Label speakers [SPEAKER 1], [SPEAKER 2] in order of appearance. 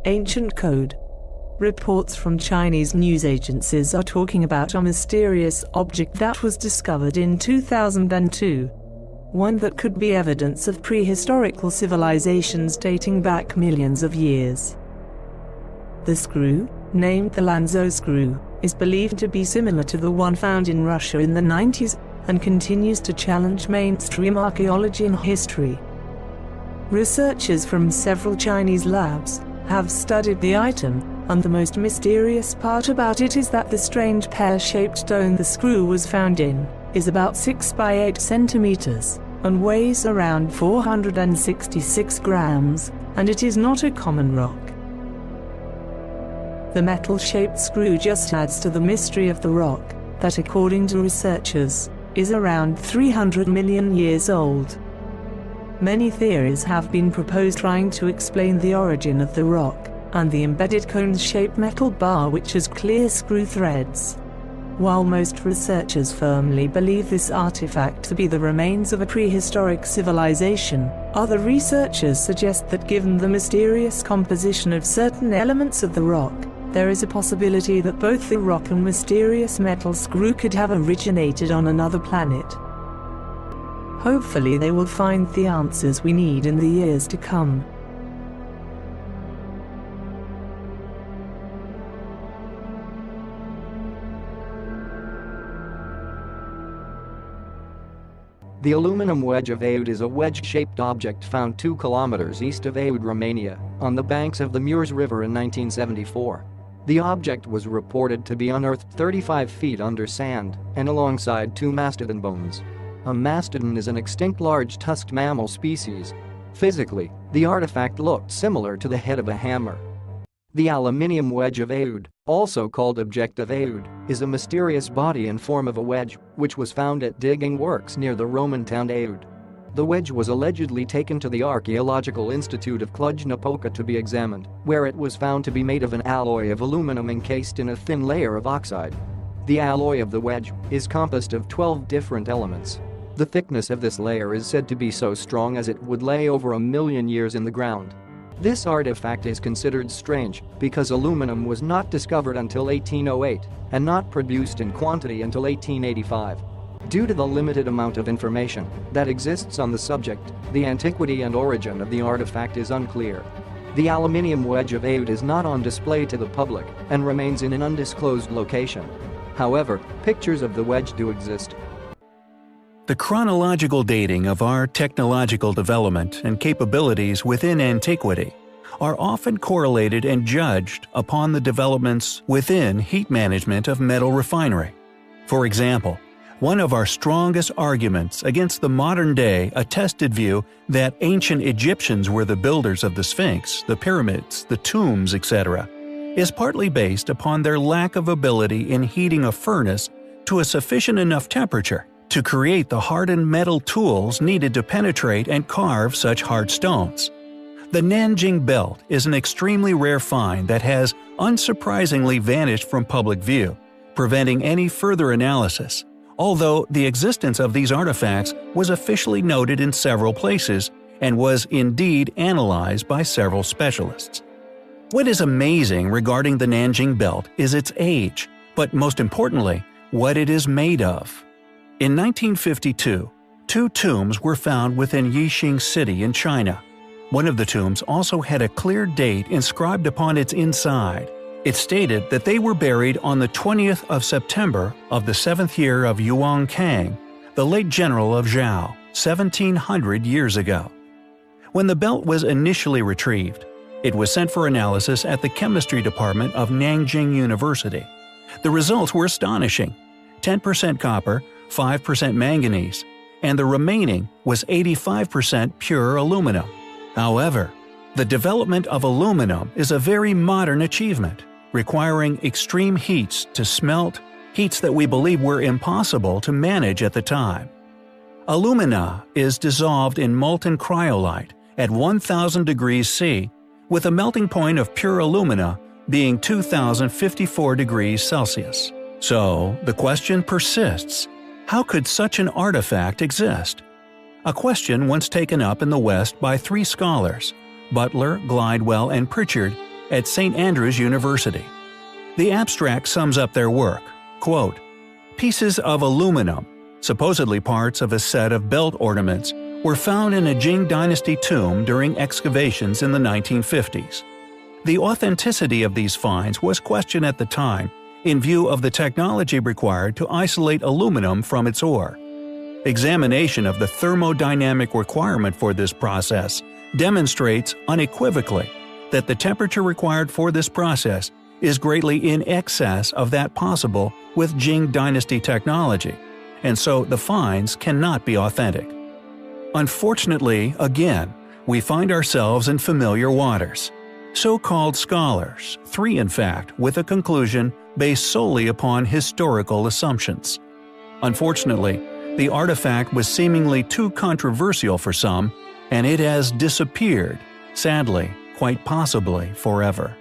[SPEAKER 1] Ancient code. Reports from Chinese news agencies are talking about a mysterious object that was discovered in 2002. One that could be evidence of prehistorical civilizations dating back millions of years. The screw, named the LANZHOU screw, is believed to be similar to the one found in Russia in the 90s, and continues to challenge mainstream archaeology and history. Researchers from several Chinese labs have studied the item, and the most mysterious part about it is that the strange pear-shaped stone the screw was found in is about 6 by 8 centimeters and weighs around 466 grams, and it is not a common rock. The metal-shaped screw just adds to the mystery of the rock, that according to researchers, is around 300 million years old. Many theories have been proposed trying to explain the origin of the rock, and the embedded cone-shaped metal bar which has clear screw threads. While most researchers firmly believe this artifact to be the remains of a prehistoric civilization, other researchers suggest that given the mysterious composition of certain elements of the rock, there is a possibility that both the rock and mysterious metal screw could have originated on another planet. Hopefully they will find the answers we need in the years to come.
[SPEAKER 2] The aluminum wedge of AIUD is a wedge-shaped object found 2 kilometers east of AIUD, Romania, on the banks of the Mureș River in 1974. The object was reported to be unearthed 35 feet under sand and alongside 2 mastodon bones. A mastodon is an extinct large-tusked mammal species. Physically, the artifact looked similar to the head of a hammer. The aluminium wedge of AIUD, also called objective AIUD, is a mysterious body in form of a wedge, which was found at digging works near the Roman town AIUD. The wedge was allegedly taken to the Archaeological Institute of Cluj-Napoca to be examined, where it was found to be made of an alloy of aluminum encased in a thin layer of oxide. The alloy of the wedge is composed of 12 different elements. The thickness of this layer is said to be so strong as it would lay over 1 million years in the ground. This artifact is considered strange because aluminum was not discovered until 1808 and not produced in quantity until 1885. Due to the limited amount of information that exists on the subject, the antiquity and origin of the artifact is unclear. The aluminium wedge of AIUD is not on display to the public and remains in an undisclosed location. However, pictures of the wedge do exist.
[SPEAKER 3] The chronological dating of our technological development and capabilities within antiquity are often correlated and judged upon the developments within heat management of metal refinery. For example, one of our strongest arguments against the modern-day attested view that ancient Egyptians were the builders of the Sphinx, the pyramids, the tombs, etc., is partly based upon their lack of ability in heating a furnace to a sufficient enough temperature to create the hardened metal tools needed to penetrate and carve such hard stones. The Nanjing belt is an extremely rare find that has unsurprisingly vanished from public view, preventing any further analysis, although the existence of these artifacts was officially noted in several places and was indeed analyzed by several specialists. What is amazing regarding the Nanjing belt is its age, but most importantly, what it is made of. In 1952, 2 tombs were found within Yixing City in China. One of the tombs also had a clear date inscribed upon its inside. It stated that they were buried on the 20th of September of the 7th year of Yuan Kang, the late general of Zhou, 1700 years ago. When the belt was initially retrieved, it was sent for analysis at the chemistry department of Nanjing University. The results were astonishing: 10% copper, 5% manganese, and the remaining was 85% pure aluminum. However, the development of aluminum is a very modern achievement, requiring extreme heats to smelt, heats that we believe were impossible to manage at the time. Alumina is dissolved in molten cryolite at 1000 degrees C, with a melting point of pure alumina being 2054 degrees Celsius. So, the question persists: how could such an artifact exist? A question once taken up in the West by 3 scholars, Butler, Glidewell, and Pritchard, at St. Andrews University. The abstract sums up their work, quote, "Pieces of aluminum, supposedly parts of a set of belt ornaments, were found in a Jing Dynasty tomb during excavations in the 1950s. The authenticity of these finds was questioned at the time in view of the technology required to isolate aluminum from its ore. Examination of the thermodynamic requirement for this process demonstrates unequivocally that the temperature required for this process is greatly in excess of that possible with Jing Dynasty technology, and so the finds cannot be authentic." Unfortunately, again, we find ourselves in familiar waters. So-called scholars, 3 in fact, with a conclusion based solely upon historical assumptions. Unfortunately, the artifact was seemingly too controversial for some, and it has disappeared, sadly, quite possibly forever.